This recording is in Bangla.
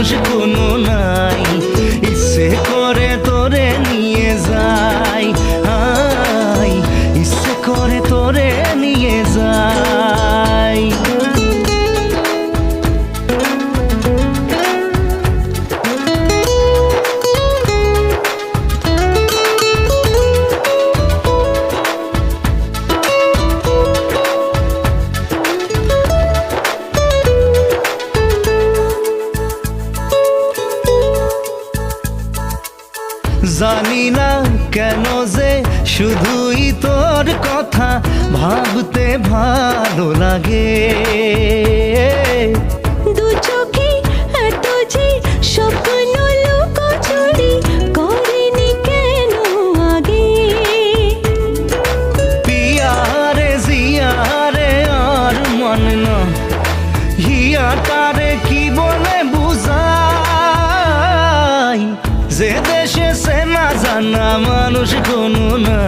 মানুষ কোনো নাই, ইচ্ছে করে তোরে নিয়ে যাই, ইচ্ছে করে তোরে নিয়ে যাই। জানি না কেন যে শুধুই তোর কথা ভাবতে ভালো লাগে, দু চোখে এত যে স্বপ্ন লুকোচুরি করেনি কেন আগে। পিয়ারে জিয়ারে আর মন না হিয়া তারে কি বলে বুঝাই, যে দেশে সে না জানা মানুষ কোনো না।